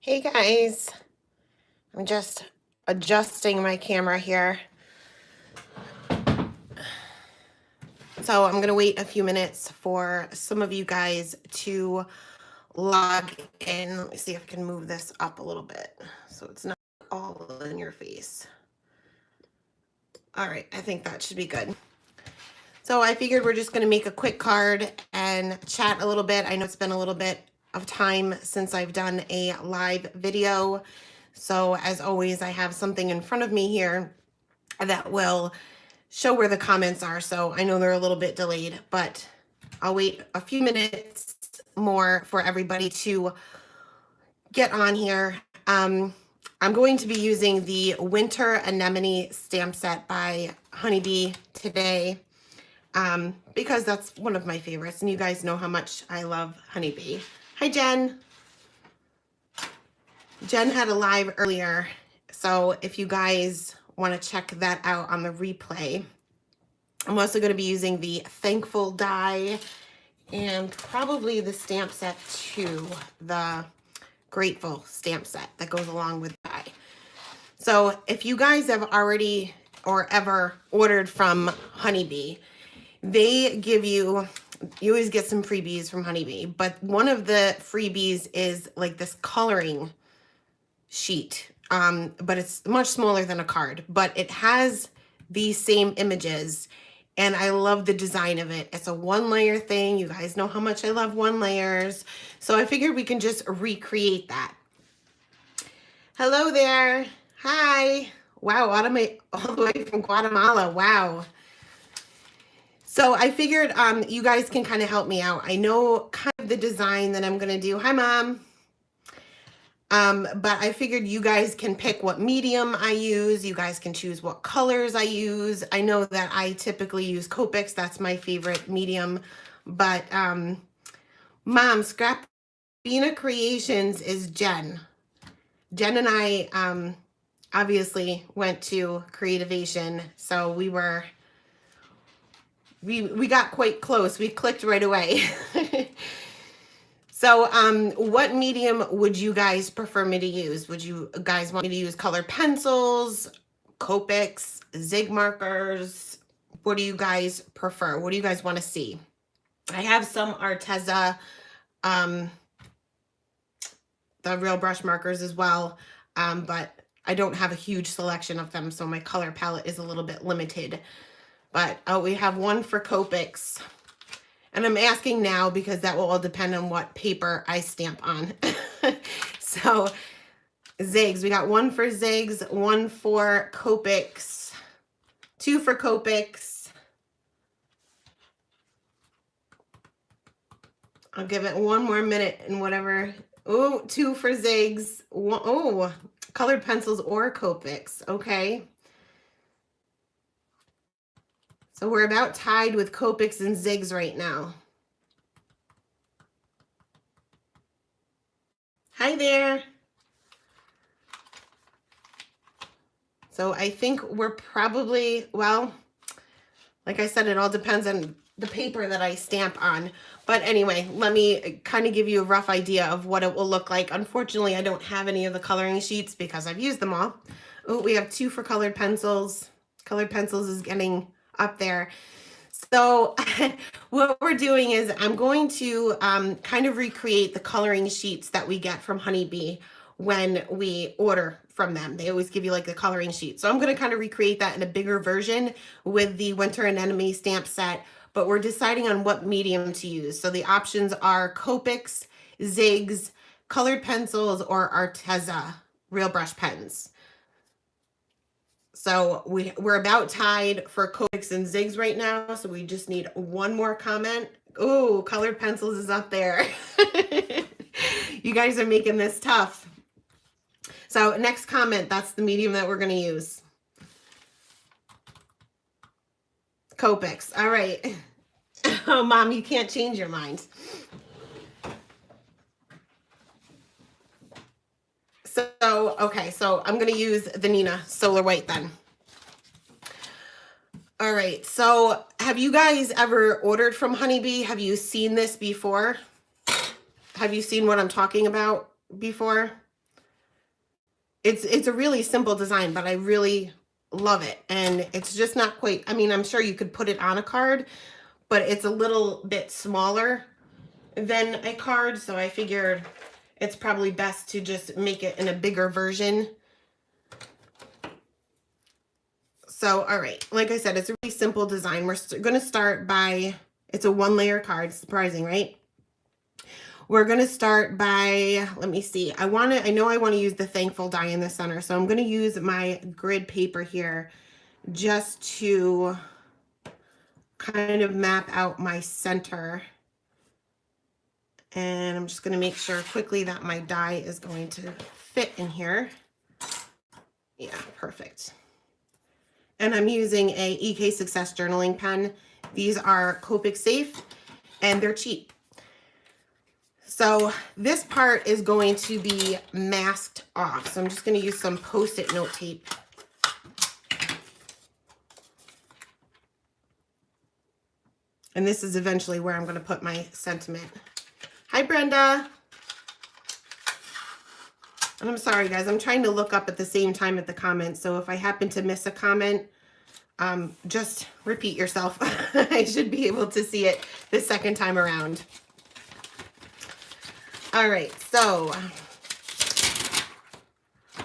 Hey guys, I'm just adjusting my camera here. So I'm gonna wait a few minutes for some of you guys to log in. Let me see if I can move this up a little bit so it's not all in your face. All right, I think that should be good. So I figured we're just gonna make a quick card and chat a little bit. I know it's been a little bit of time since I've done a live video. So as always, I have something in front of me here that will show where the comments are. So I know they're a little bit delayed, but I'll wait a few minutes more for everybody to get on here. I'm going to be using the Winter Anemone stamp set by Honeybee today because that's one of my favorites, and you guys know how much I love Honeybee. Hi, Jen. Jen had a live earlier, so if you guys want to check that out on the replay. I'm also going to be using the Thankful die and probably the stamp set too, the Grateful stamp set that goes along with the die. So if you guys have already or ever ordered from Honeybee, they give you always get some freebies from Honeybee, but one of the freebies is like this coloring sheet, but it's much smaller than a card, but it has these same images, and I love the design of it. It's a one-layer thing. You guys know how much I love one layers, so I figured we can just recreate that. Hello there. Hi. Wow, all the way from Guatemala. Wow. So I figured you guys can kind of help me out. I know kind of the design that I'm going to do. Hi, Mom. But I figured you guys can pick what medium I use. You guys can choose what colors I use. I know that I typically use Copics. That's my favorite medium. But Mom, Scrapina Creations is Jen. Jen and I obviously went to Creativation, so we got quite close. We clicked right away. So what medium would you guys prefer me to use? Would you guys want me to use colored pencils, Copics, Zig markers? What do you guys prefer? What do you guys want to see? I have some Arteza, the real brush markers as well, but I don't have a huge selection of them, so my color palette is a little bit limited. But we have one for Copics. And I'm asking now because that will all depend on what paper I stamp on. So Zigs, we got one for Zigs, one for Copics, two for Copics. I'll give it one more minute and whatever. Oh, two for Zigs. Oh, colored pencils or Copics. Okay. So we're about tied with Copics and Zigs right now. Hi there. So I think we're probably, well, like I said, it all depends on the paper that I stamp on. But anyway, let me kind of give you a rough idea of what it will look like. Unfortunately, I don't have any of the coloring sheets because I've used them all. Oh, we have two for colored pencils. Colored pencils is getting up there. So what we're doing is I'm going to kind of recreate the coloring sheets that we get from Honeybee when we order from them. They always give you like the coloring sheet. So I'm going to kind of recreate that in a bigger version with the Winter Anemone stamp set, but we're deciding on what medium to use. So the options are Copics, Zigs, colored pencils, or Arteza real brush pens. So we're about tied for Copics and Zigs right now. So we just need one more comment. Oh, colored pencils is up there. You guys are making this tough. So next comment, that's the medium that we're going to use. Copics. All right. Oh, Mom, you can't change your mind. So, okay, so I'm going to use the Nina Solar White then. All right, so have you guys ever ordered from Honeybee? Have you seen this before? Have you seen what I'm talking about before? it's a really simple design, but I really love it. And it's just not quite, I mean, I'm sure you could put it on a card, but it's a little bit smaller than a card. So I figured it's probably best to just make it in a bigger version. So, all right, like I said, it's a really simple design. We're going to start by, it's a 1-layer card, surprising, right? We're going to start by, let me see. I know I want to use the Thankful die in the center. So I'm going to use my grid paper here just to kind of map out my center. And I'm just going to make sure quickly that my die is going to fit in here. Yeah, perfect. And I'm using a EK Success journaling pen. These are Copic safe and they're cheap. So this part is going to be masked off. So I'm just going to use some Post-it note tape. And this is eventually where I'm going to put my sentiment. Hi, Brenda. And I'm sorry, guys. I'm trying to look up at the same time at the comments. So if I happen to miss a comment, just repeat yourself. I should be able to see it the second time around. All right, so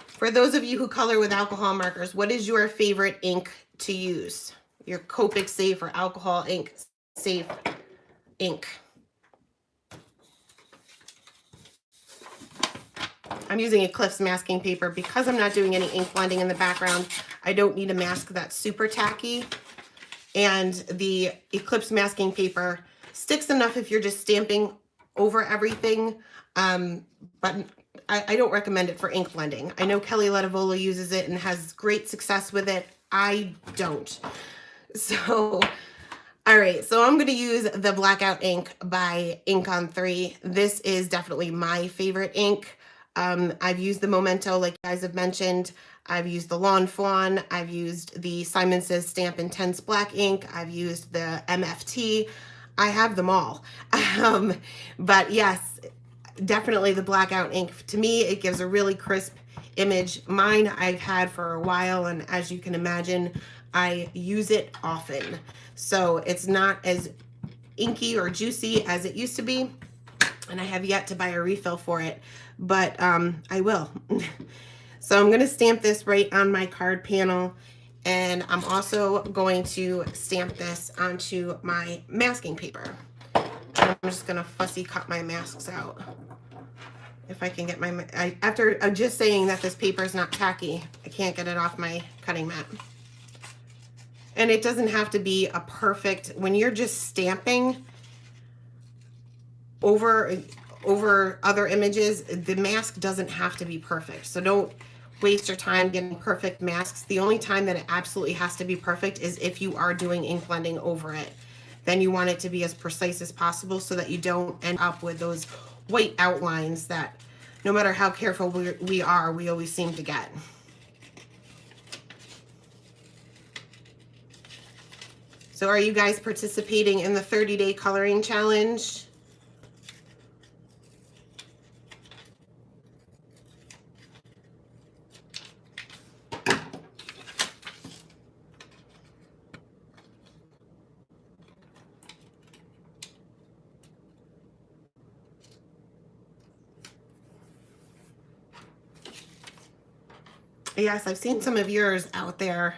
for those of you who color with alcohol markers, what is your favorite ink to use? Your Copic safe or alcohol ink safe ink? I'm using Eclipse masking paper because I'm not doing any ink blending in the background. I don't need a mask that's super tacky. And the Eclipse masking paper sticks enough if you're just stamping over everything. But I don't recommend it for ink blending. I know Kelly Letivola uses it and has great success with it. I don't. So, all right. So I'm going to use the Blackout ink by Ink on 3. This is definitely my favorite ink. I've used the Memento, like you guys have mentioned. I've used the Lawn Fawn. I've used the Simon Says Stamp Intense Black ink. I've used the MFT. I have them all. But yes, definitely the Blackout ink. To me, it gives a really crisp image. Mine I've had for a while, and as you can imagine, I use it often. So it's not as inky or juicy as it used to be, and I have yet to buy a refill for it, but I will. So I'm going to stamp this right on my card panel, and I'm also going to stamp this onto my masking paper. I'm just going to fussy cut my masks out. If I can get my, after just saying that this paper is not tacky, I can't get it off my cutting mat. And it doesn't have to be a perfect, when you're just stamping over other images, the mask doesn't have to be perfect. So don't waste your time getting perfect masks. The only time that it absolutely has to be perfect is if you are doing ink blending over it. Then you want it to be as precise as possible so that you don't end up with those white outlines that no matter how careful we are, we always seem to get. So are you guys participating in the 30-day coloring challenge? Yes, I've seen some of yours out there.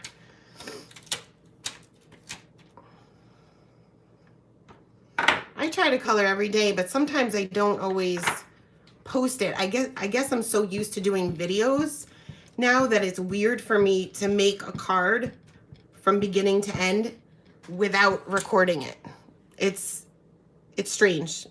I try to color every day, but sometimes I don't always post it. I guess I'm so used to doing videos now that it's weird for me to make a card from beginning to end without recording it. It's strange.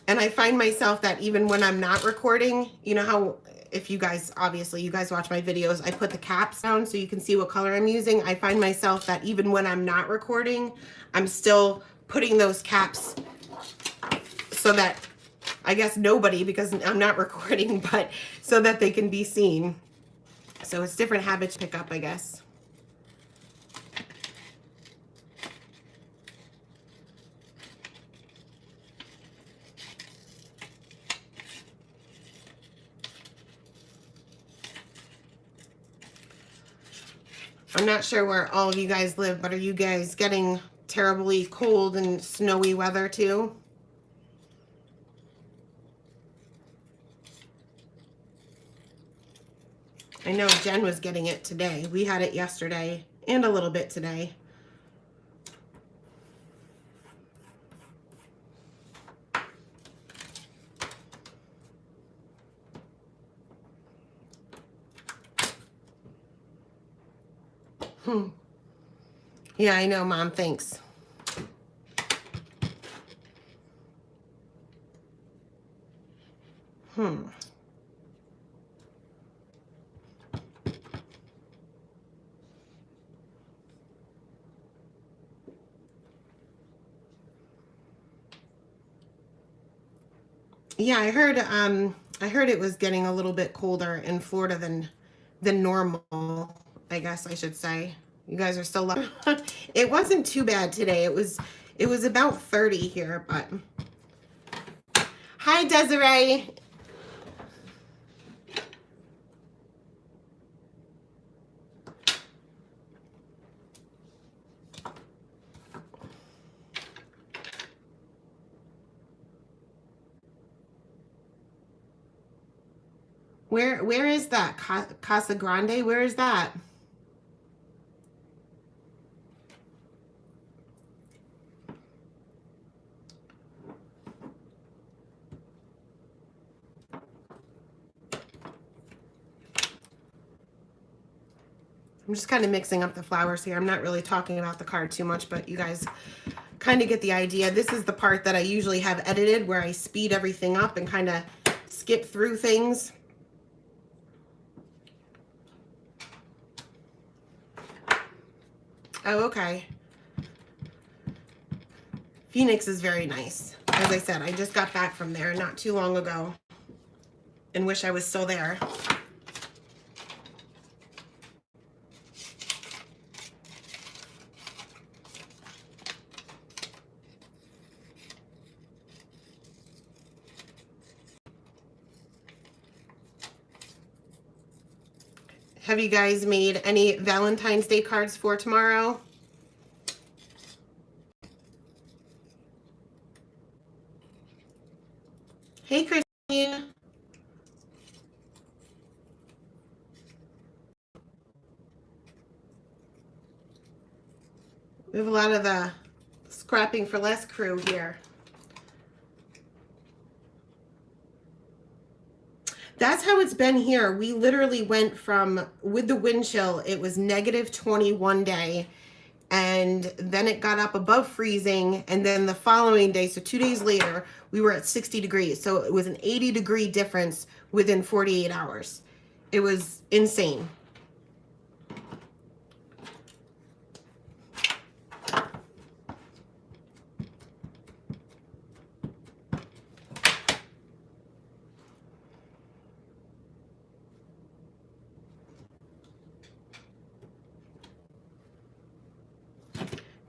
And I find myself that even when I'm not recording, you know how, if you guys, obviously you guys watch my videos, I put the caps down so you can see what color I'm using. I find myself that even when I'm not recording, I'm still putting those caps so that, I guess nobody, because I'm not recording, but so that they can be seen. So it's different habits to pick up, I guess. I'm not sure where all of you guys live, but are you guys getting terribly cold and snowy weather too? I know Jen was getting it today. We had it yesterday and a little bit today. Yeah, I know, Mom. Thanks. Yeah, I heard it was getting a little bit colder in Florida than normal, I guess I should say. You guys are still lucky. It wasn't too bad today. It was about 30 here, but hi Desiree. Where is that? Casa Grande? Where is that? I'm just kind of mixing up the flowers here. I'm not really talking about the card too much, but you guys kind of get the idea. This is the part that I usually have edited where I speed everything up and kind of skip through things. Oh, okay. Phoenix is very nice. As I said, I just got back from there not too long ago and wish I was still there. Have you guys made any Valentine's Day cards for tomorrow? Hey, Christine. We have a lot of the Scrapping for Less crew here. That's how it's been here. We literally went from, with the wind chill, it was -20 one day, and then it got up above freezing, and then the following day, so 2 days later, we were at 60 degrees. So it was an 80-degree difference within 48 hours. It was insane.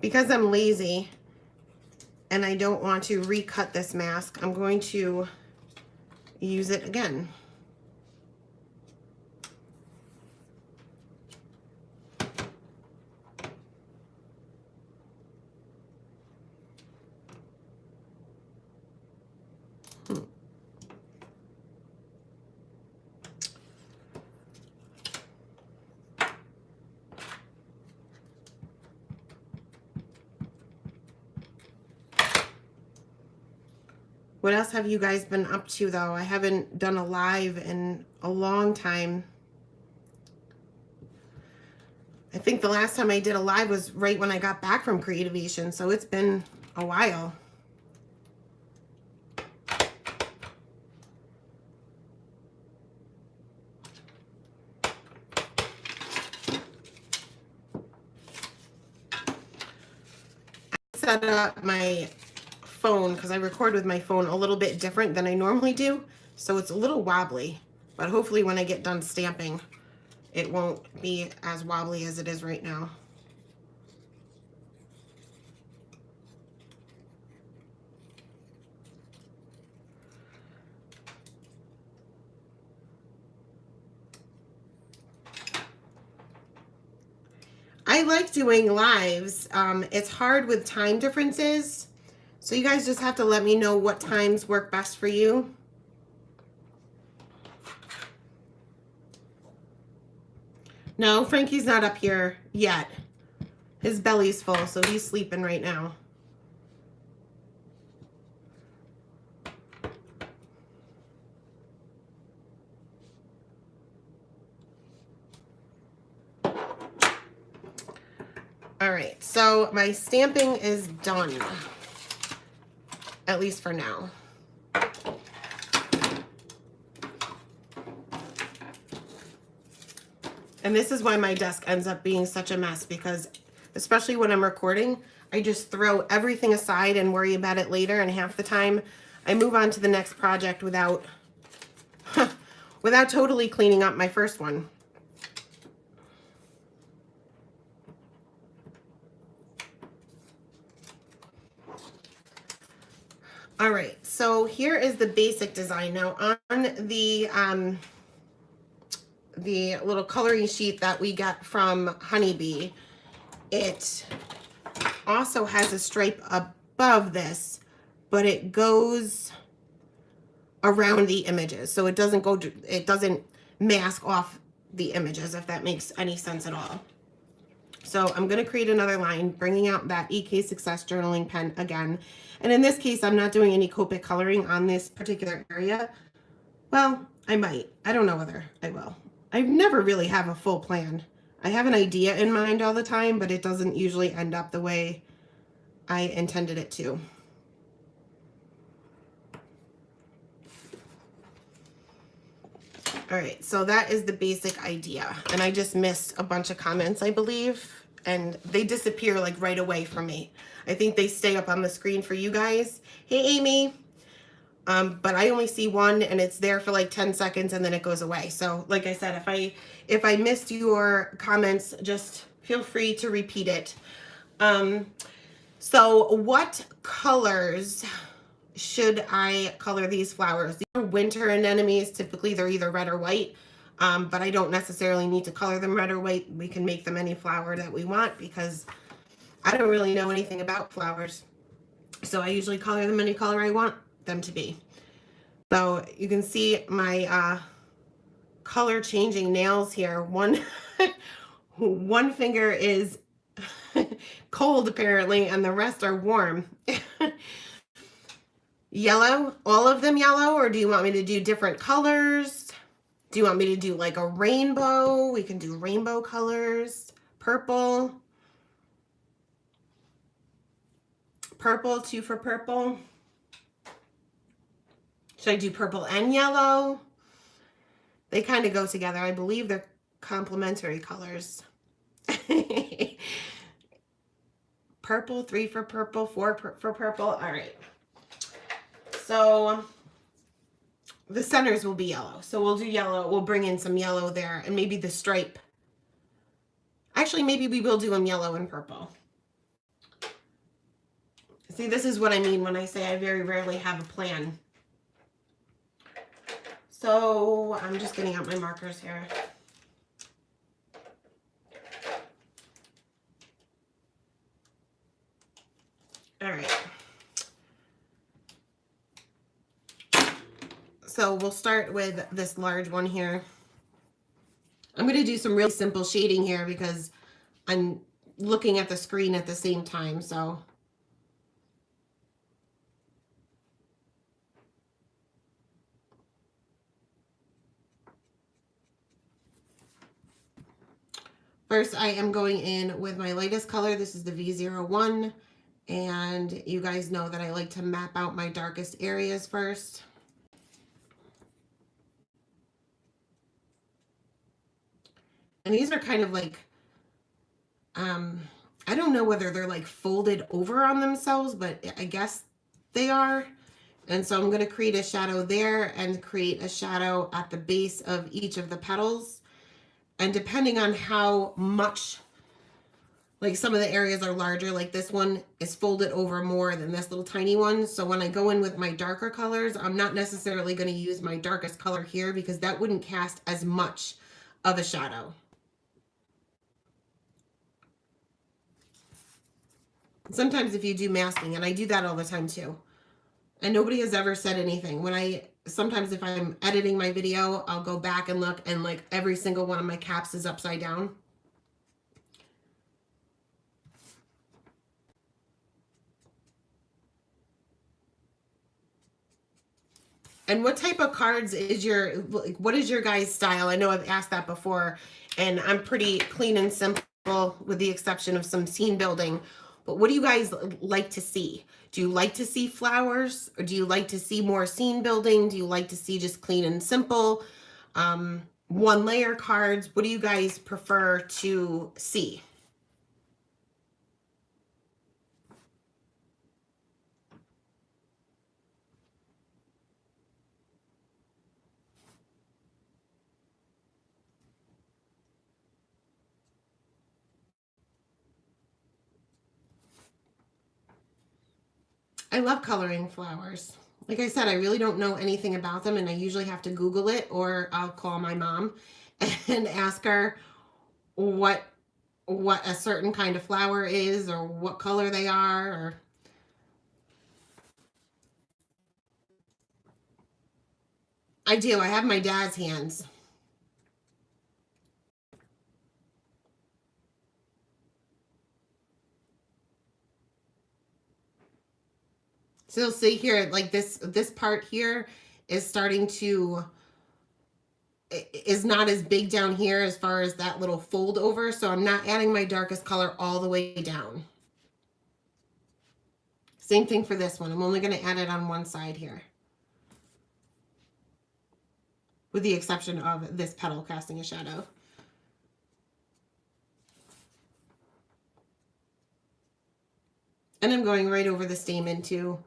Because I'm lazy and I don't want to recut this mask, I'm going to use it again. What else have you guys been up to, though? I haven't done a live in a long time. I think the last time I did a live was right when I got back from Creativation, so it's been a while. I set up my phone, because I record with my phone, a little bit different than I normally do, so it's a little wobbly, but hopefully when I get done stamping it won't be as wobbly as it is right now. I like doing lives. It's hard with time differences. So you guys just have to let me know what times work best for you. No, Frankie's not up here yet. His belly's full, so he's sleeping right now. All right, so my stamping is done, at least for now. And this is why my desk ends up being such a mess, because especially when I'm recording, I just throw everything aside and worry about it later, and half the time I move on to the next project without without totally cleaning up my first one. All right, so here is the basic design. Now on the little coloring sheet that we got from Honeybee, it also has a stripe above this, but it goes around the images, so it doesn't mask off the images, if that makes any sense at all. So I'm going to create another line, bringing out that EK Success journaling pen again. And in this case, I'm not doing any Copic coloring on this particular area. Well, I might. I don't know whether I will. I never really have a full plan. I have an idea in mind all the time, but it doesn't usually end up the way I intended it to. All right, so that is the basic idea. And I just missed a bunch of comments, I believe, and they disappear like right away from me. I think they stay up on the screen for you guys. Hey, Amy. But I only see one, and it's there for like 10 seconds and then it goes away. So like I said, if I missed your comments, just feel free to repeat it. So what colors should I color these flowers? These are winter anemones. Typically they're either red or white, but I don't necessarily need to color them red or white. We can make them any flower that we want, because I don't really know anything about flowers. So I usually color them any color I want them to be. So you can see my color changing nails here. One finger is cold apparently, and the rest are warm. Yellow, all of them yellow, or do you want me to do different colors? Do you want me to do like a rainbow? We can do rainbow colors. Purple. Purple, 2 for purple. Should I do purple and yellow? They kind of go together. I believe they're complementary colors. Purple, 3 for purple, 4 for purple. All right. So the centers will be yellow. So we'll do yellow. We'll bring in some yellow there, and maybe the stripe. Actually, maybe we will do them yellow and purple. See, this is what I mean when I say I very rarely have a plan. So I'm just getting out my markers here. All right. So we'll start with this large one here. I'm going to do some really simple shading here because I'm looking at the screen at the same time. So first, I am going in with my lightest color. This is the V01. And you guys know that I like to map out my darkest areas first. And these are kind of like, I don't know whether they're like folded over on themselves, but I guess they are. And so I'm going to create a shadow there and create a shadow at the base of each of the petals. And depending on how much, like some of the areas are larger, like this one is folded over more than this little tiny one. So when I go in with my darker colors, I'm not necessarily going to use my darkest color here because that wouldn't cast as much of a shadow. Sometimes if you do masking, and I do that all the time too, and nobody has ever said anything. Sometimes if I'm editing my video, I'll go back and look, and like every single one of my caps is upside down. And what type of cards is what is your guys' style? I know I've asked that before, and I'm pretty clean and simple with the exception of some scene building. But what do you guys like to see? Do you like to see flowers, or do you like to see more scene building? Do you like to see just clean and simple, one layer cards? What do you guys prefer to see? I love coloring flowers. Like I said, I really don't know anything about them, and I usually have to Google it, or I'll call my mom and ask her what a certain kind of flower is, or what color they are, or I do. I have my dad's hands. So you'll see here, like this part here is starting to is not as big down here as far as that little fold over. So I'm not adding my darkest color all the way down. Same thing for this one. I'm only going to add it on one side here, with the exception of this petal casting a shadow. And I'm going right over the stamen too,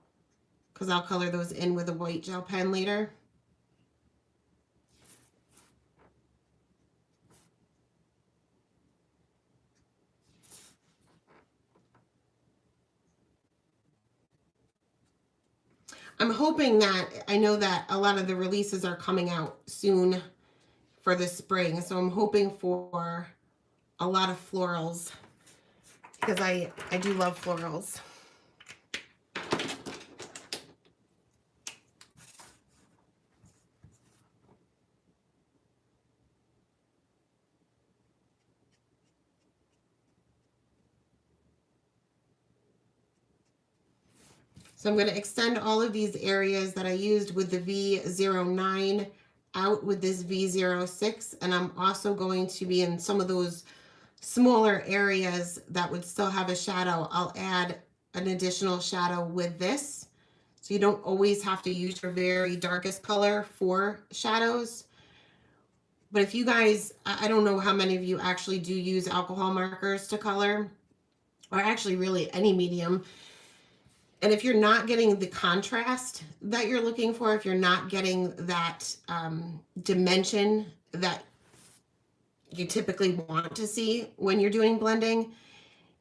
because I'll color those in with a white gel pen later. I'm hoping that, I know that a lot of the releases are coming out soon for the spring, so I'm hoping for a lot of florals, because I do love florals. So I'm going to extend all of these areas that I used with the V09 out with this V06, and I'm also going to be in some of those smaller areas that would still have a shadow. I'll add an additional shadow with this. So you don't always have to use your very darkest color for shadows. But if you guys, I don't know how many of you actually do use alcohol markers to color, or actually really any medium. And if you're not getting the contrast that you're looking for, if you're not getting that dimension that you typically want to see when you're doing blending,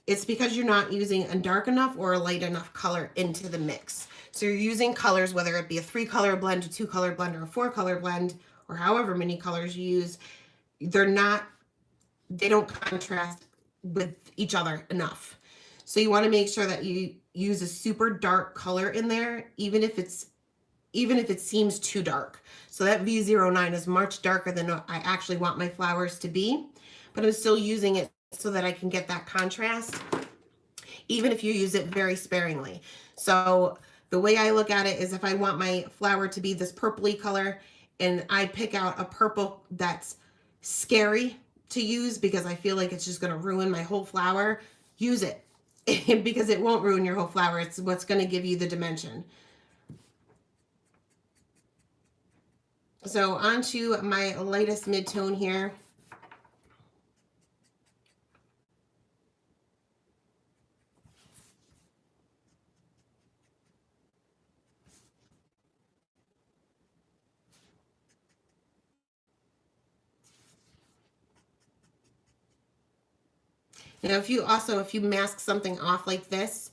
it's because you're not using a dark enough or a light enough color into the mix. So you're using colors, whether it be a 3-color blend, a 2-color blend, or a 4-color blend, or however many colors you use, they don't contrast with each other enough. So you want to make sure that you use a super dark color in there, even if it seems too dark. So that V09 is much darker than I actually want my flowers to be, but I'm still using it so that I can get that contrast, even if you use it very sparingly. So the way I look at it is, if I want my flower to be this purpley color, and I pick out a purple that's scary to use because I feel like it's just going to ruin my whole flower, use it. Because it won't ruin your whole flower. It's what's going to give you the dimension. So onto my lightest mid-tone here. Now, if you mask something off like this,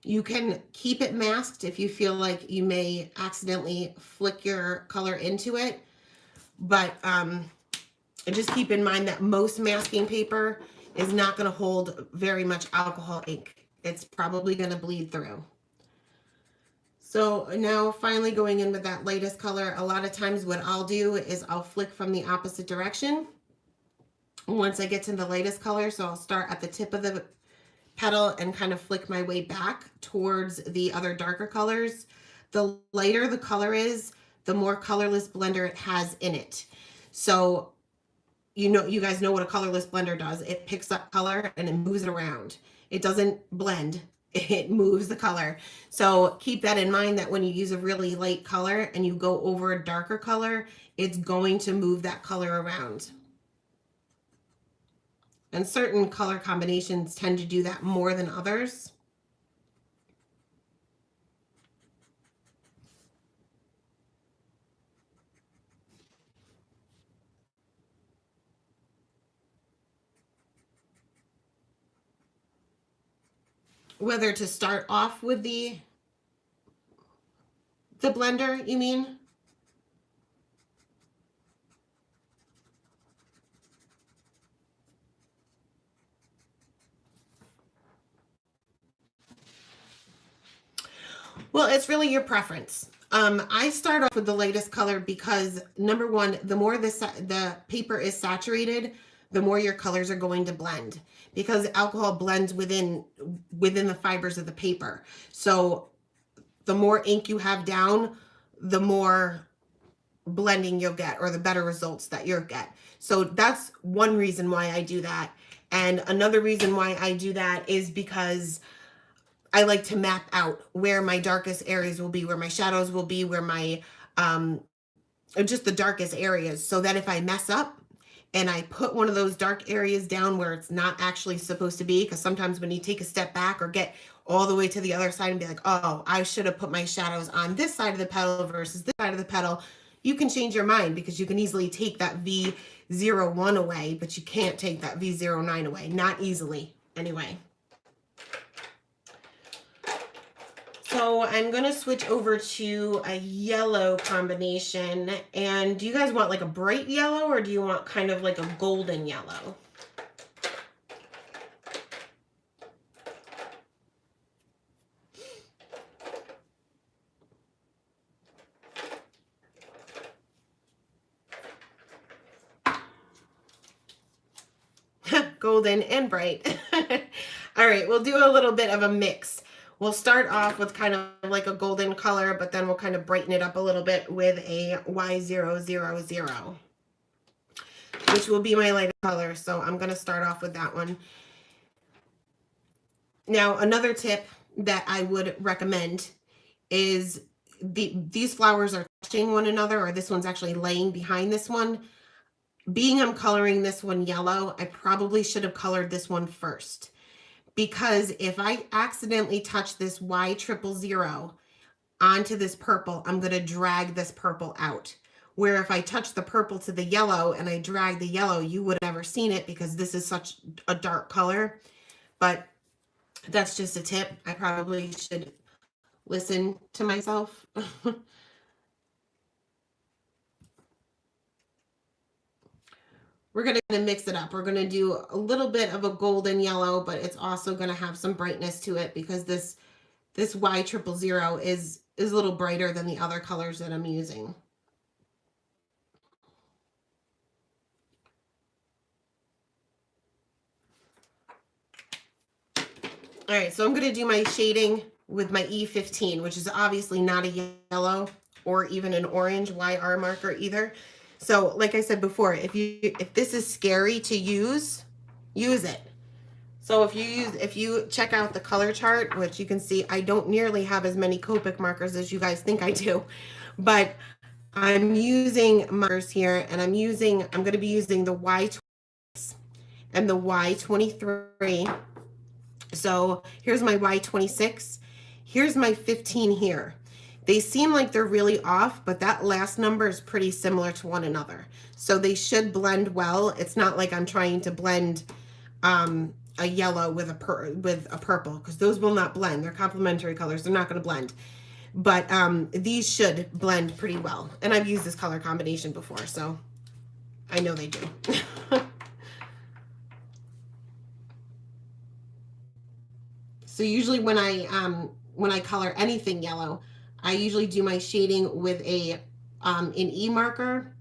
you can keep it masked if you feel like you may accidentally flick your color into it. But just keep in mind that most masking paper is not going to hold very much alcohol ink It's probably going to bleed through. So now finally going in with that lightest color, a lot of times what I'll do is I'll flick from the opposite direction once I get to the lightest color. So I'll start at the tip of the petal and kind of flick my way back towards the other darker colors. The lighter the color is, the more colorless blender it has in it. So you guys know what a colorless blender does. It picks up color and it moves it around. It doesn't blend, it moves the color. So keep that in mind, that when you use a really light color and you go over a darker color, it's going to move that color around. And certain color combinations tend to do that more than others. Whether to start off with the blender, you mean? Well, it's really your preference. I start off with the lightest color because, number one, the more the paper is saturated, the more your colors are going to blend, because alcohol blends within the fibers of the paper. So the more ink you have down, the more blending you'll get, or the better results that you'll get. So that's one reason why I do that. And another reason why I do that is because I like to map out where my darkest areas will be, where my shadows will be, where my just the darkest areas, so that if I mess up and I put one of those dark areas down where it's not actually supposed to be, because sometimes when you take a step back or get all the way to the other side and be like, oh, I should have put my shadows on this side of the petal versus this side of the petal, you can change your mind, because you can easily take that V01 away, but you can't take that V09 away. Not easily, anyway. So I'm going to switch over to a yellow combination. And do you guys want like a bright yellow, or do you want kind of like a golden yellow? Golden and bright. All right, we'll do a little bit of a mix. We'll start off with kind of like a golden color, but then we'll kind of brighten it up a little bit with a Y000, which will be my lighter color. So I'm going to start off with that one. Now, another tip that I would recommend is these flowers are touching one another, or this one's actually laying behind this one. Being I'm coloring this one yellow, I probably should have colored this one first, because if I accidentally touch this Y000 onto this purple, I'm going to drag this purple out. Where if I touch the purple to the yellow and I drag the yellow, you would have never seen it, because this is such a dark color. But that's just a tip. I probably should listen to myself. We're going to mix it up. We're going to do a little bit of a golden yellow, but it's also going to have some brightness to it, because this Y000 is a little brighter than the other colors that I'm using. All right, so I'm going to do my shading with my E15, which is obviously not a yellow or even an orange YR marker either. So like I said before, if this is scary to use it. So if you check out the color chart, which you can see, I don't nearly have as many Copic markers as you guys think I do, but I'm using markers here, and I'm going to be using the Y20 and the Y23. So here's my Y26. Here's my 15 here. They seem like they're really off, but that last number is pretty similar to one another. So they should blend well. It's not like I'm trying to blend a yellow with a purple, because those will not blend. They're complementary colors. They're not going to blend. But these should blend pretty well. And I've used this color combination before, so I know they do. So usually when I color anything yellow, I usually do my shading with an E marker,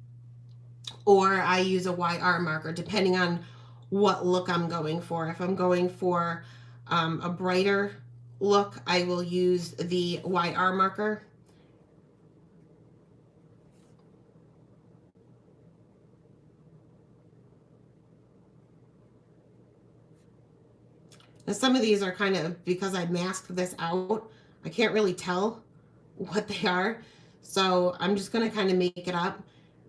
or I use a YR marker, depending on what look I'm going for. If I'm going for a brighter look, I will use the YR marker. Now some of these are kind of, because I masked this out, I can't really tell what they are. So I'm just going to kind of make it up.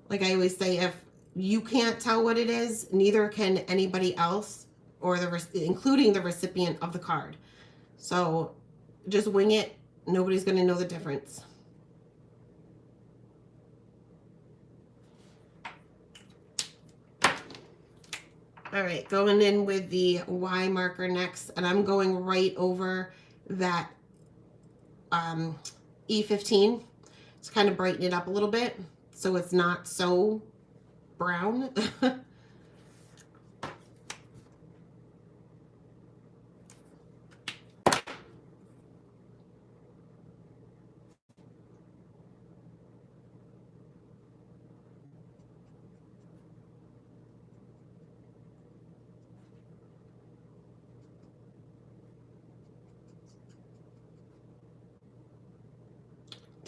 Like I always say, if you can't tell what it is, neither can anybody else, or including the recipient of the card. So just wing it. Nobody's going to know the difference. All right, going in with the Y marker next, and I'm going right over that E15 to kind of brighten it up a little bit so it's not so brown.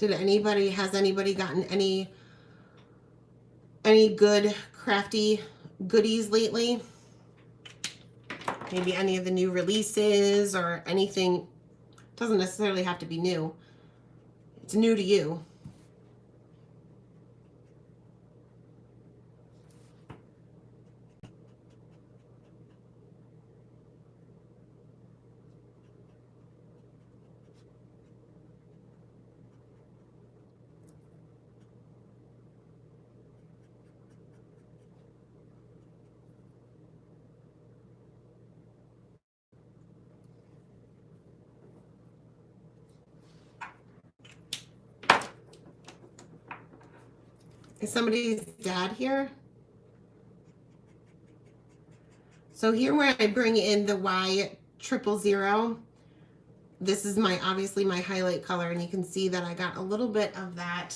Has anybody gotten any good crafty goodies lately? Maybe any of the new releases or anything. Doesn't necessarily have to be new. It's new to you. Is somebody's dad here? So here where I bring in the Y000, this is obviously my highlight color, and you can see that I got a little bit of that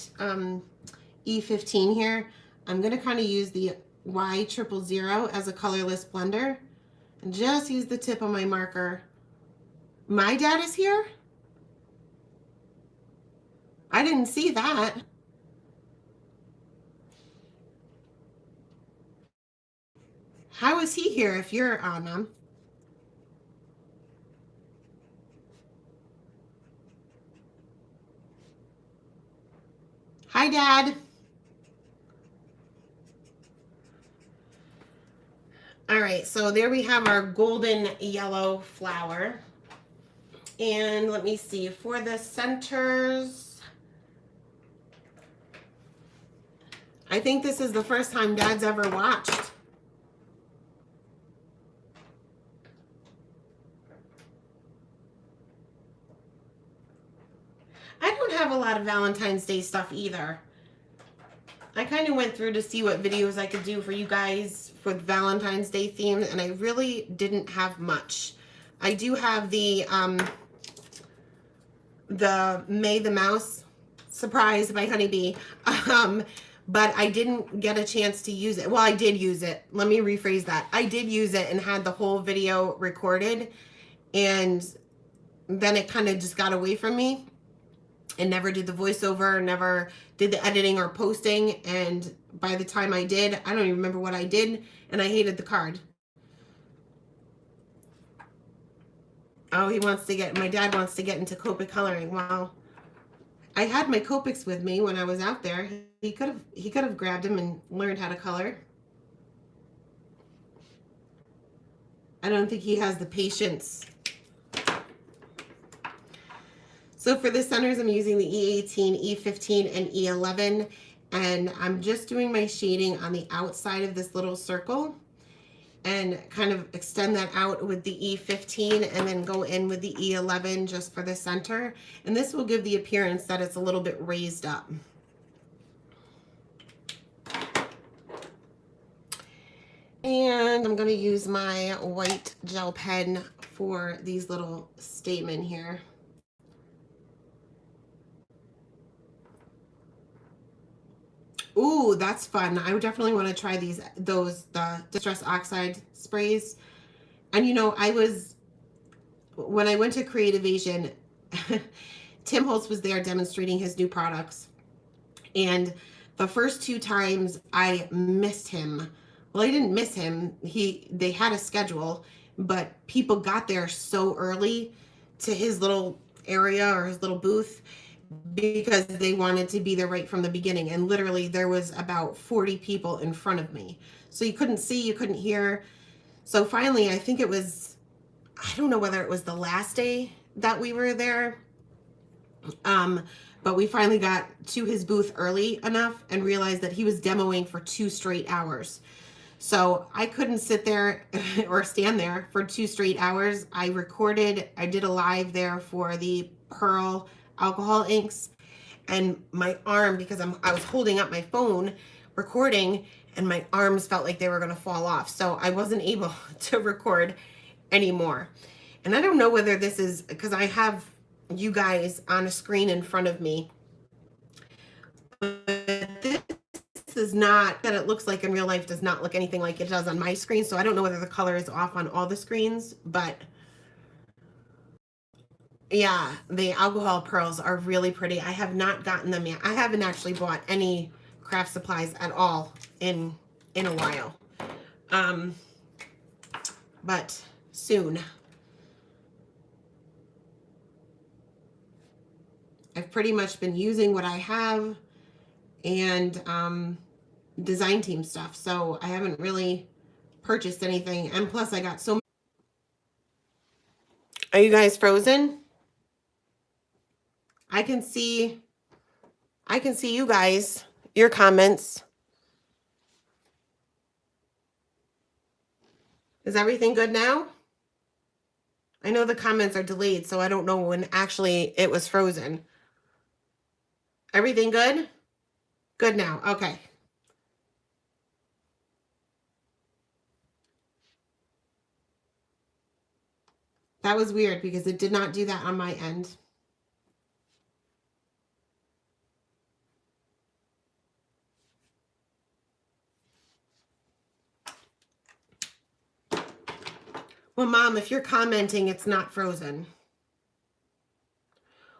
E15 here. I'm going to kind of use the Y000 as a colorless blender and just use the tip of my marker. My dad is here? I didn't see that. How is he here if you're on him? Hi, Dad. All right, so there we have our golden yellow flower. And let me see, for the centers, I think this is the first time Dad's ever watched. I don't have a lot of Valentine's Day stuff either. I kind of went through to see what videos I could do for you guys for Valentine's Day themed, and I really didn't have much. I do have the May the Mouse surprise by Honeybee, but I didn't get a chance to use it. Well, I did use it. Let me rephrase that. I did use it and had the whole video recorded, and then it kind of just got away from me and never did the voiceover, never did the editing or posting. And by the time I did, I don't even remember what I did, and I hated the card. Oh, my dad wants to get into Copic coloring. Well, I had my Copics with me when I was out there. He could have grabbed them and learned how to color. I don't think he has the patience. So for the centers, I'm using the E18, E15, and E11, and I'm just doing my shading on the outside of this little circle and kind of extend that out with the E15 and then go in with the E11 just for the center. And this will give the appearance that it's a little bit raised up. And I'm going to use my white gel pen for these little stamen here. Ooh, that's fun. I would definitely want to try the Distress Oxide sprays. And you know, when I went to Creative Asian, Tim Holtz was there demonstrating his new products. And the first 2 times I missed him. Well, I didn't miss him. They had a schedule, but people got there so early to his little area or his little booth because they wanted to be there right from the beginning. And literally there was about 40 people in front of me. So you couldn't see, you couldn't hear. So finally, I think it was, I don't know whether it was the last day that we were there. But we finally got to his booth early enough and realized that he was demoing for 2 straight hours. So I couldn't sit there or stand there for 2 straight hours. I did a live there for the Pearl alcohol inks, and my arm, because I was holding up my phone recording, and my arms felt like they were going to fall off. So I wasn't able to record anymore. And I don't know whether this is because I have you guys on a screen in front of me, but this is not that it looks like in real life, does not look anything like it does on my screen. So I don't know whether the color is off on all the screens, but yeah, the alcohol pearls are really pretty. I have not gotten them yet. I haven't actually bought any craft supplies at all in a while. But soon. I've pretty much been using what I have and design team stuff. So I haven't really purchased anything. And plus I got so. Are you guys frozen? I can see you guys, your comments. Is everything good now? I know the comments are delayed, so I don't know when actually it was frozen. Everything good? Good now. Okay. That was weird because it did not do that on my end. Well, Mom, if you're commenting, it's not frozen.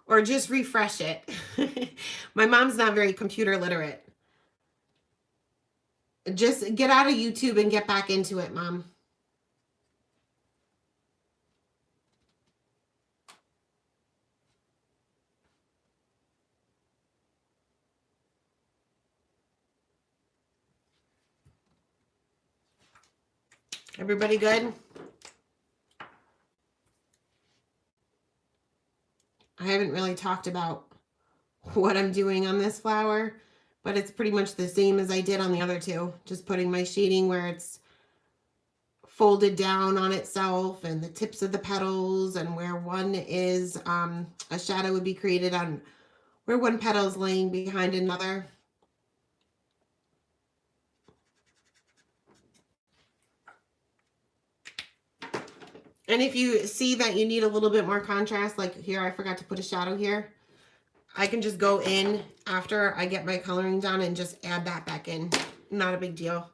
Or just refresh it. My mom's not very computer literate. Just get out of YouTube and get back into it, Mom. Everybody good? I haven't really talked about what I'm doing on this flower, but it's pretty much the same as I did on the other two. Just putting my shading where it's folded down on itself and the tips of the petals, and where one is a shadow would be created on where one petal is laying behind another. And if you see that you need a little bit more contrast, like here, I forgot to put a shadow here. I can just go in after I get my coloring done and just add that back in. Not a big deal.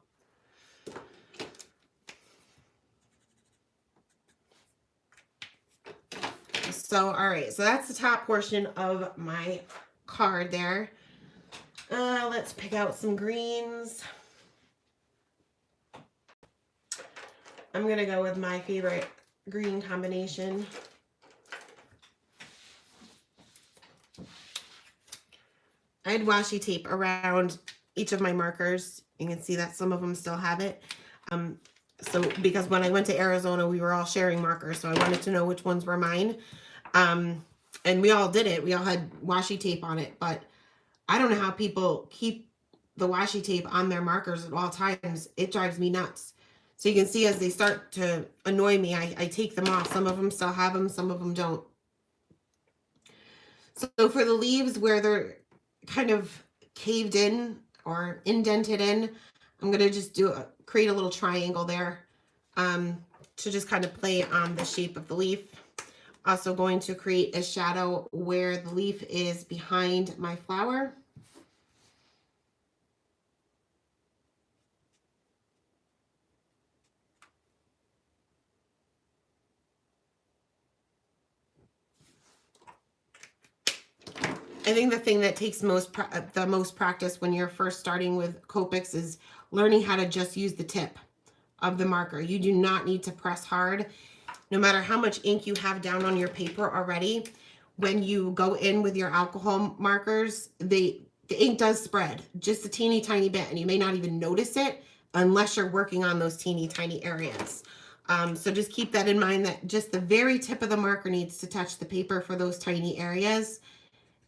So, all right. So that's the top portion of my card there. Let's pick out some greens. I'm going to go with my favorite green combination. I had washi tape around each of my markers. You can see that some of them still have it. So because when I went to Arizona, we were all sharing markers, so I wanted to know which ones were mine. And we all did it. We all had washi tape on it, but I don't know how people keep the washi tape on their markers at all times. It drives me nuts. So you can see as they start to annoy me, I take them off. Some of them still have them, some of them don't. So for the leaves where they're kind of caved in or indented in, I'm going to just create a little triangle there to just kind of play on the shape of the leaf. Also going to create a shadow where the leaf is behind my flower. I think the thing that takes the most practice when you're first starting with Copics is learning how to just use the tip of the marker. You do not need to press hard. No matter how much ink you have down on your paper already, when you go in with your alcohol markers, the ink does spread just a teeny tiny bit, and you may not even notice it unless you're working on those teeny tiny areas. So just keep that in mind, that just the very tip of the marker needs to touch the paper for those tiny areas,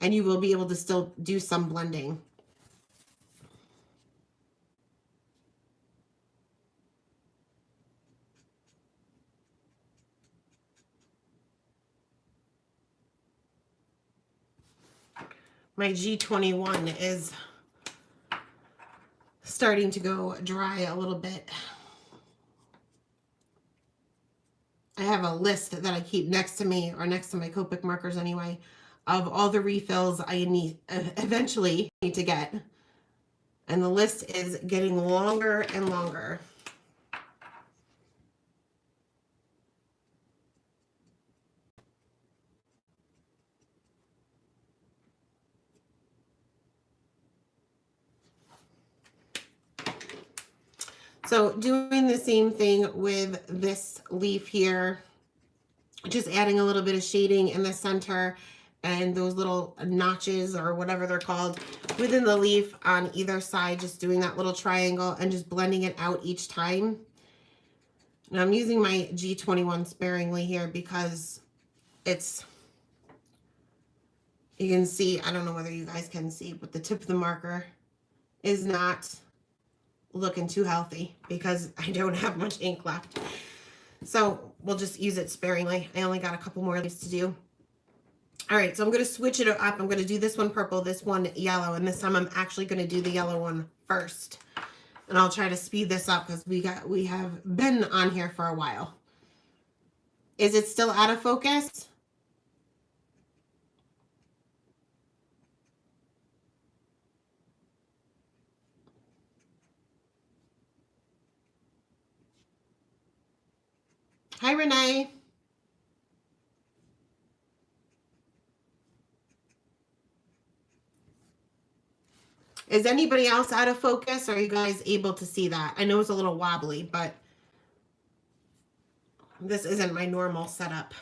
and you will be able to still do some blending. My G21 is starting to go dry a little bit. I have a list that I keep next to me, or next to my Copic markers anyway, of all the refills I need eventually need to get. And the list is getting longer and longer. So doing the same thing with this leaf here, just adding a little bit of shading in the center and those little notches or whatever they're called within the leaf on either side, just doing that little triangle and just blending it out each time. Now I'm using my G21 sparingly here because it's, you can see, I don't know whether you guys can see, but the tip of the marker is not looking too healthy because I don't have much ink left. So we'll just use it sparingly. I only got a couple more leaves to do. All right, so I'm going to switch it up. I'm going to do this one purple, this one yellow, and this time I'm actually going to do the yellow one first. And I'll try to speed this up because we have been on here for a while. Is it still out of focus? Hi, Renee. Is anybody else out of focus? Are you guys able to see that? I know it's a little wobbly, but this isn't my normal setup.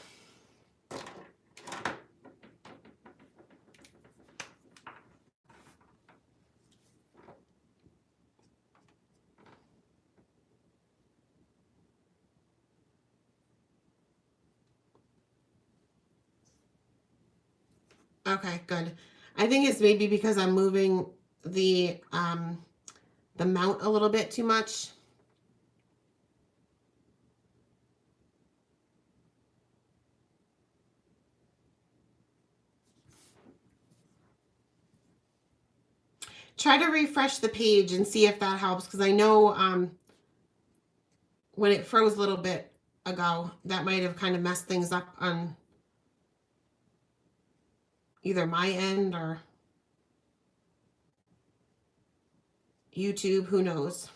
Okay, good. I think it's maybe because I'm moving the mount a little bit too much. Try to refresh the page and see if that helps, because I know when it froze a little bit ago, that might have kind of messed things up on either my end or YouTube, who knows.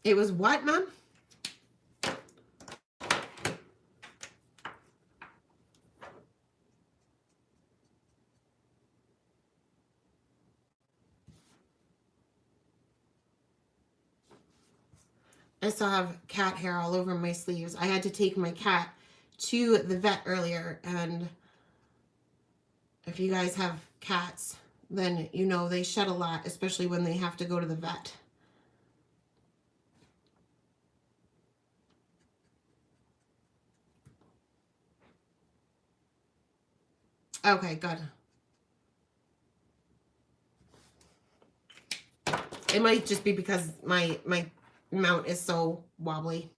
It was what, Mom? I still have cat hair all over my sleeves. I had to take my cat to the vet earlier, and if you guys have cats, then you know they shed a lot, especially when they have to go to the vet. Okay, good. It might just be because my mount is so wobbly.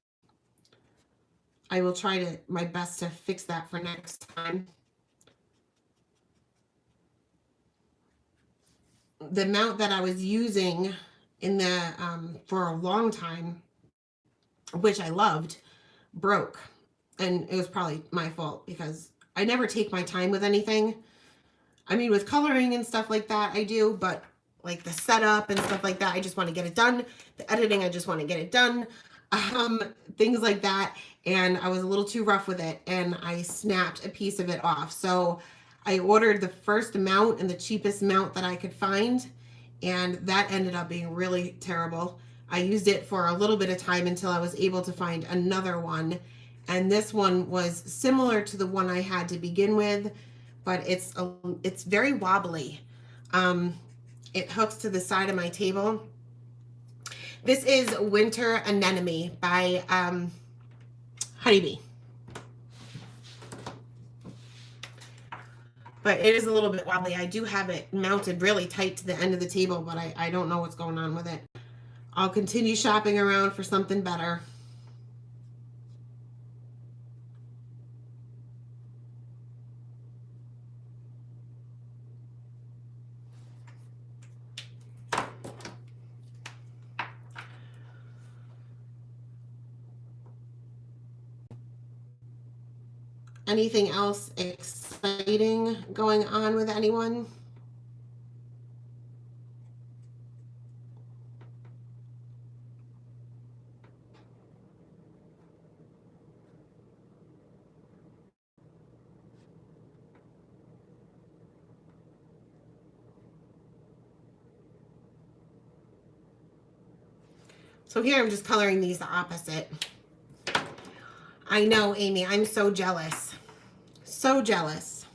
I will try my best to fix that for next time. the mount that I was using in the for a long time, which I loved, broke. And it was probably my fault because I never take my time with anything. I mean, with coloring and stuff like that, I do, but like the setup and stuff like that, I just want to get it done. The editing, I just want to get it done. Um, Things like that. And I was a little too rough with it, and I snapped a piece of it off. So I ordered the first mount and the cheapest mount that I could find, and that ended up being really terrible. I used it for a little bit of time until I was able to find another one. And this one was similar to the one I had to begin with, but it's very wobbly. It hooks to the side of my table. This is Winter Anemone by Honeybee. But it is a little bit wobbly. I do have it mounted really tight to the end of the table, but I don't know what's going on with it. I'll continue shopping around for something better. Anything else exciting going on with anyone? So here I'm just coloring these the opposite. I know, Amy, I'm so jealous. So jealous.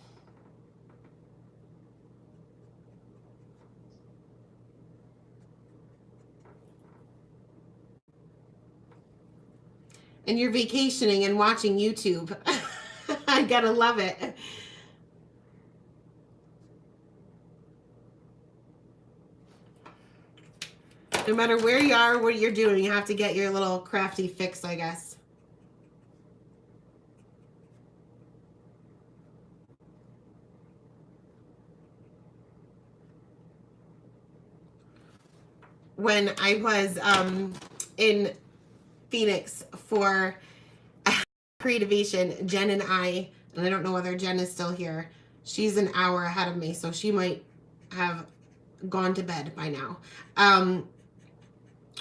And you're vacationing and watching YouTube. I gotta love it. No matter where you are, what you're doing, you have to get your little crafty fix, I guess. When I was in Phoenix for Creativation, Jen and I don't know whether Jen is still here. She's an hour ahead of me, so she might have gone to bed by now.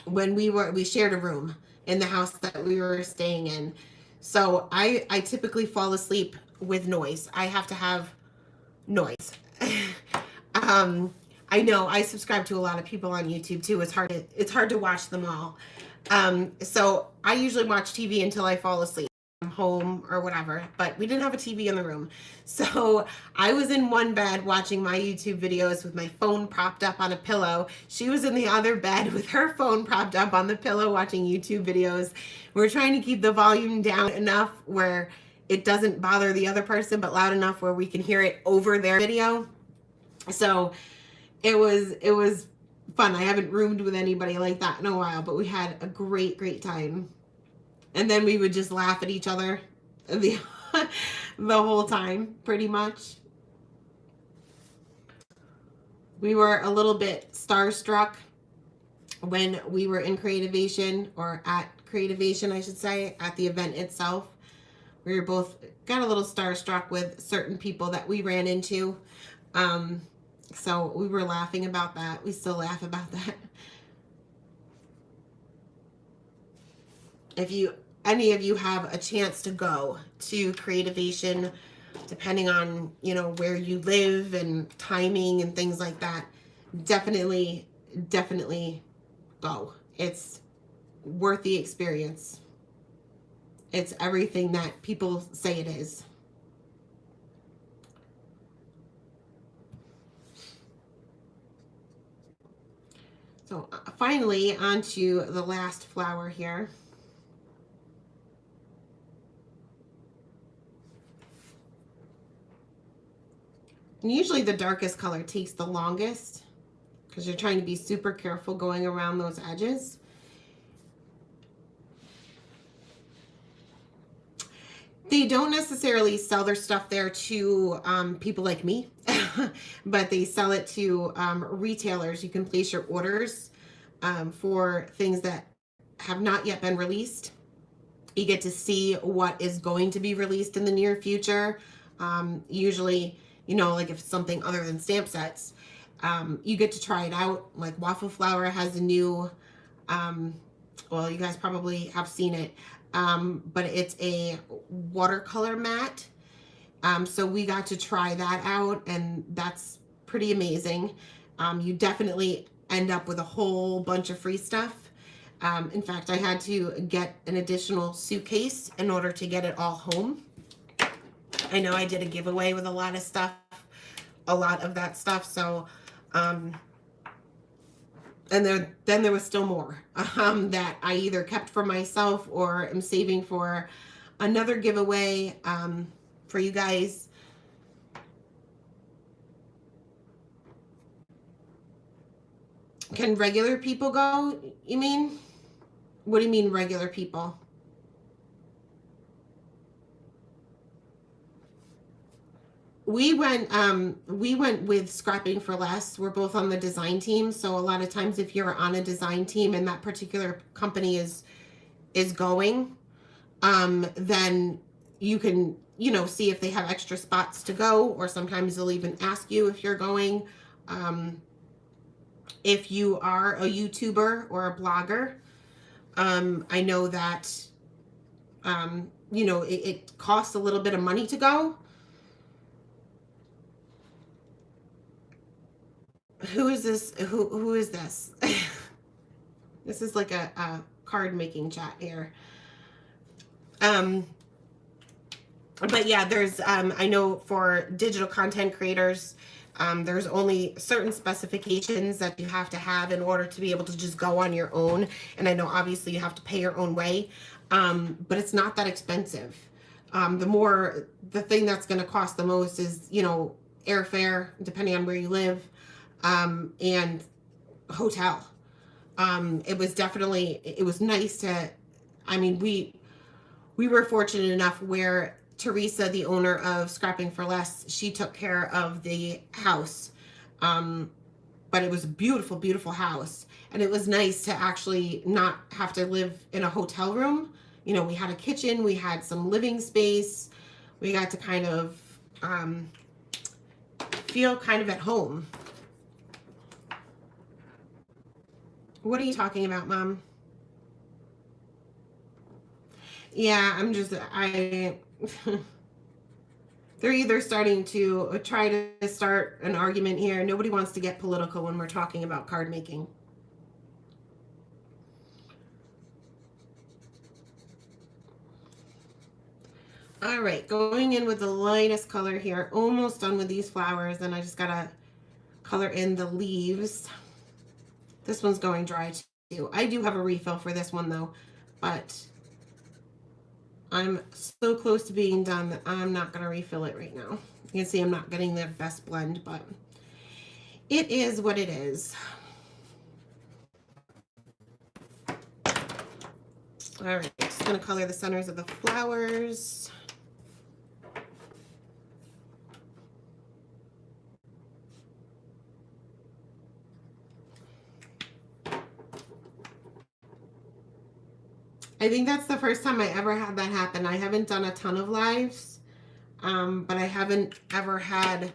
When we shared a room in the house that we were staying in. So I typically fall asleep with noise. I have to have noise. I know I subscribe to a lot of people on YouTube too. It's hard to watch them all. So I usually watch TV until I fall asleep. Home or whatever, but we didn't have a TV in the room. So I was in one bed watching my YouTube videos with my phone propped up on a pillow. She was in the other bed with her phone propped up on the pillow watching YouTube videos. We're trying to keep the volume down enough where it doesn't bother the other person, but loud enough where we can hear it over their video. So it was fun. I haven't roomed with anybody like that in a while, but we had a great time. And then we would just laugh at each other the whole time, pretty much. We were a little bit starstruck when we were in Creativation, or at Creativation, I should say, at the event itself. We were both got a little starstruck with certain people that we ran into. So we were laughing about that. We still laugh about that. If any of you have a chance to go to Creativation, depending on, where you live and timing and things like that, definitely go. It's worth the experience. It's everything that people say it is. So finally, onto the last flower here. And usually the darkest color takes the longest because you're trying to be super careful going around those edges. They don't necessarily sell their stuff there to people like me. but they sell it to retailers. You can place your orders for things that have not yet been released. You get to see what is going to be released in the near future. Usually, you know, like if it's something other than stamp sets, you get to try it out. Like Waffle Flower has a new, well, you guys probably have seen it, but it's a watercolor mat. So we got to try that out, and that's pretty amazing. You definitely end up with a whole bunch of free stuff. In fact, I had to get an additional suitcase in order to get it all home. I know I did a giveaway with a lot of stuff, a lot of that stuff. So, and then there was still more that I either kept for myself or am saving for another giveaway for you guys. Can regular people go, you mean? What do you mean regular people? We went with Scrapping for Less. We're both on the design team, so a lot of times if you're on a design team and that particular company is going, then you can, you know, see if they have extra spots to go, or sometimes they'll even ask you if you're going. If you are a YouTuber or a blogger, I know that, you know, it costs a little bit of money to go. Who is this? Who is this? This is like a card making chat here. But yeah, there's, I know for digital content creators, there's only certain specifications that you have to have in order to be able to just go on your own. And I know obviously you have to pay your own way, but it's not that expensive. The thing that's going to cost the most is, you know, airfare, depending on where you live, and hotel. It was nice to, I mean, we were fortunate enough where Teresa, the owner of Scrapping for Less, she took care of the house. But it was a beautiful, beautiful house. And it was nice to actually not have to live in a hotel room. You know, we had a kitchen, we had some living space. We got to kind of feel kind of at home. What are you talking about, Mom? Yeah, they're either starting to try to start an argument here. Nobody wants to get political when we're talking about card making. All right, going in with the lightest color here. Almost done with these flowers, and I just gotta color in the leaves. This one's going dry too. I do have a refill for this one though, but I'm so close to being done that I'm not going to refill it right now. You can see I'm not getting the best blend, but it is what it is. All right, just going to color the centers of the flowers. I think that's the first time I ever had that happen. I haven't done a ton of lives, but I haven't ever had,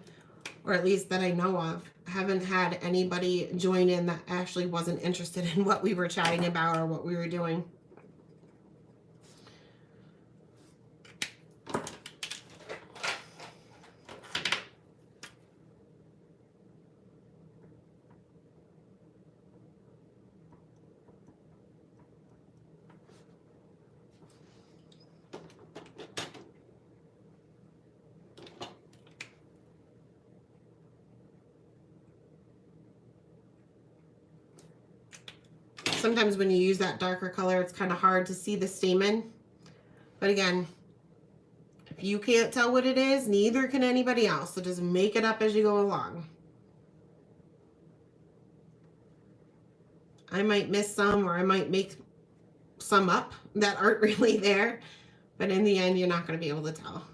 or at least that I know of, haven't had anybody join in that actually wasn't interested in what we were chatting about or what we were doing. Sometimes when you use that darker color, it's kind of hard to see the stamen. But again, if you can't tell what it is, neither can anybody else. So just make it up as you go along. I might miss some, or I might make some up that aren't really there. But in the end, you're not going to be able to tell.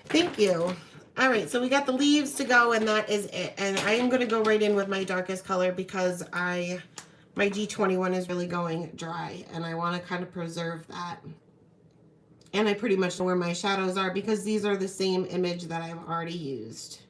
Thank you. All right, so we got the leaves to go, and that is it. And I am going to go right in with my darkest color because my G21 is really going dry, and I want to kind of preserve that. And I pretty much know where my shadows are because these are the same image that I've already used.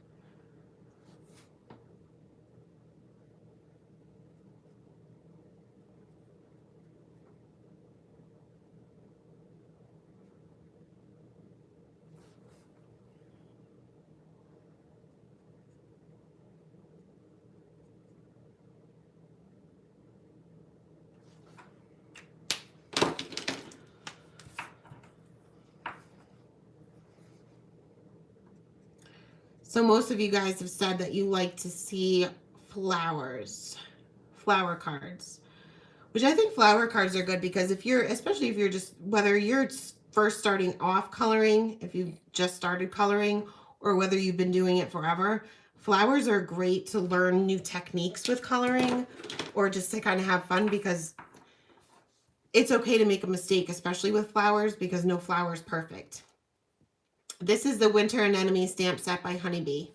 So most of you guys have said that you like to see flowers, flower cards, which I think flower cards are good because if you're, especially if you're just, whether you're first starting off coloring, if you've just started coloring, or whether you've been doing it forever, flowers are great to learn new techniques with coloring or just to kind of have fun because it's okay to make a mistake, especially with flowers because no flower is perfect. This is the Winter Anemone stamp set by Honeybee.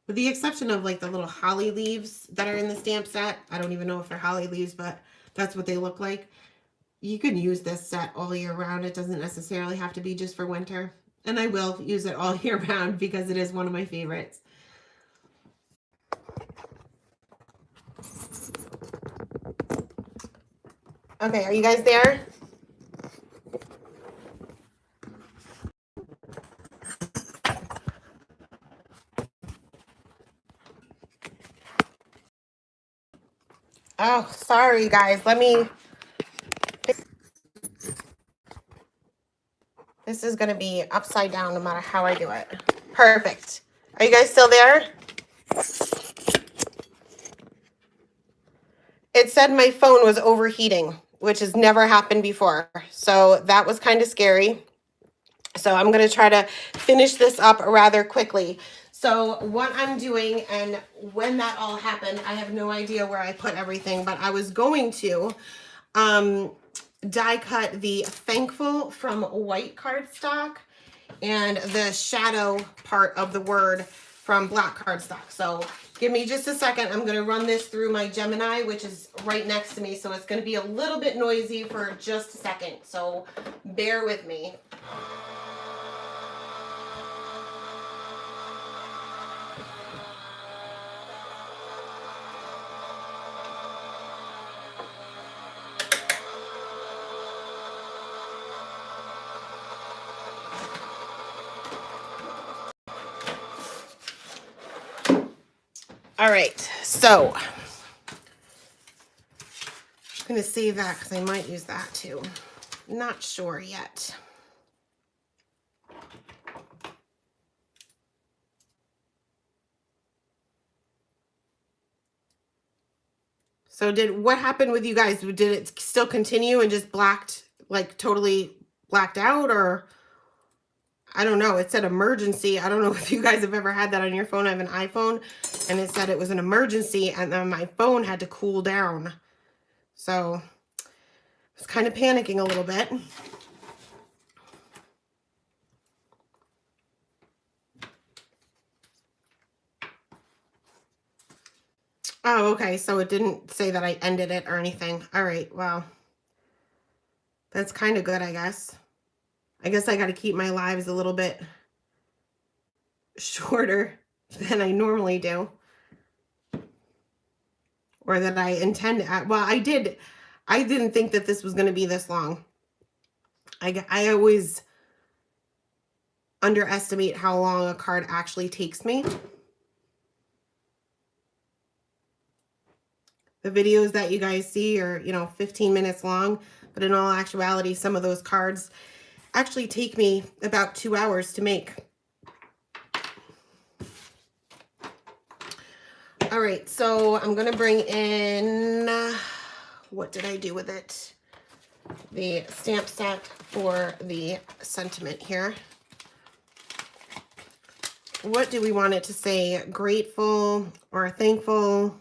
With the exception of like the little holly leaves that are in the stamp set. I don't even know if they're holly leaves, but that's what they look like. You can use this set all year round. It doesn't necessarily have to be just for winter. And I will use it all year round because it is one of my favorites. Okay, are you guys there? Oh, sorry guys. This is going to be upside down no matter how I do it. Perfect. Are you guys still there? It said my phone was overheating, which has never happened before. So that was kind of scary. So I'm going to try to finish this up rather quickly. So what I'm doing, and when that all happened, I have no idea where I put everything, but I was going to die cut the Thankful from white cardstock and the shadow part of the word from black cardstock. So give me just a second. I'm going to run this through my Gemini, which is right next to me. So it's going to be a little bit noisy for just a second. So bear with me. All right, so I'm going to save that because I might use that too. Not sure yet. So what happened with you guys? Did it still continue and just totally blacked out, or I don't know. It said emergency. I don't know if you guys have ever had that on your phone. I have an iPhone and it said it was an emergency and then my phone had to cool down. So I was kind of panicking a little bit. Oh, okay. So it didn't say that I ended it or anything. All right. Well, that's kind of good, I guess. I guess I got to keep my lives a little bit shorter than I normally do. Or that I intend to. Well, I didn't think that this was going to be this long. I always underestimate how long a card actually takes me. The videos that you guys see are, 15 minutes long, but in all actuality, some of those cards actually take me about 2 hours to make. All right, so I'm going to bring in, what did I do with it? The stamp set for the sentiment here. What do we want it to say? Grateful or thankful?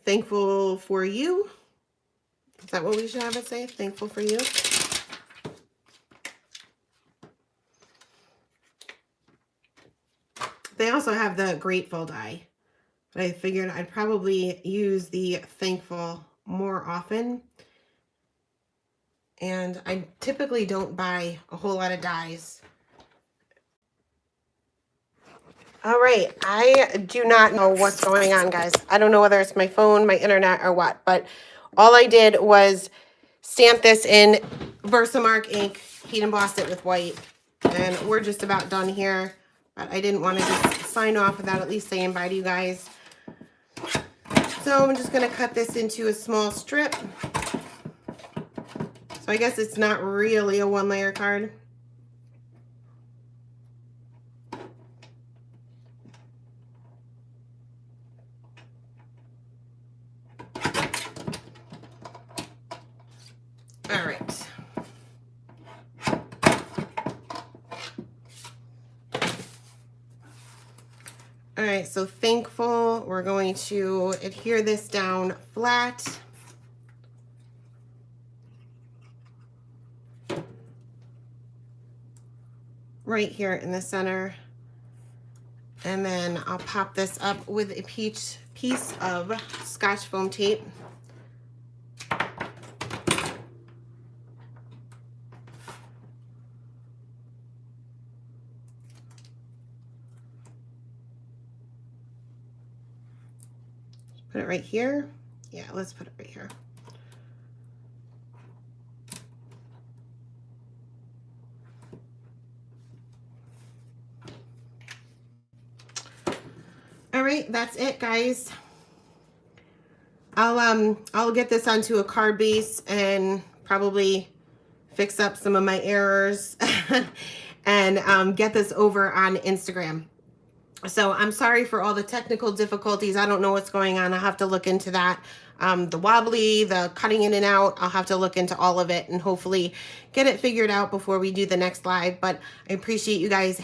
thankful for you. Is that what we should have it say? Thankful for you. They also have the grateful die, but I figured I'd probably use the thankful more often. And I typically don't buy a whole lot of dies. All right, I do not know what's going on, guys. I don't know whether it's my phone, my internet, or what, but all I did was stamp this in Versamark ink, heat embossed it with white, and we're just about done here. But I didn't want to just sign off without at least saying bye to you guys. So I'm just going to cut this into a small strip. So I guess it's not really a one-layer card. All right. All right, so thankful. We're going to adhere this down flat. Right here in the center. And then I'll pop this up with a piece of Scotch foam tape. Put it right here. Yeah, let's put it right here. All right, that's it, guys. I'll get this onto a card base and probably fix up some of my errors and get this over on Instagram. So I'm sorry for all the technical difficulties. I don't know what's going on. I'll have to look into that. The wobbly, the cutting in and out, I'll have to look into all of it and hopefully get it figured out before we do the next live. But I appreciate you guys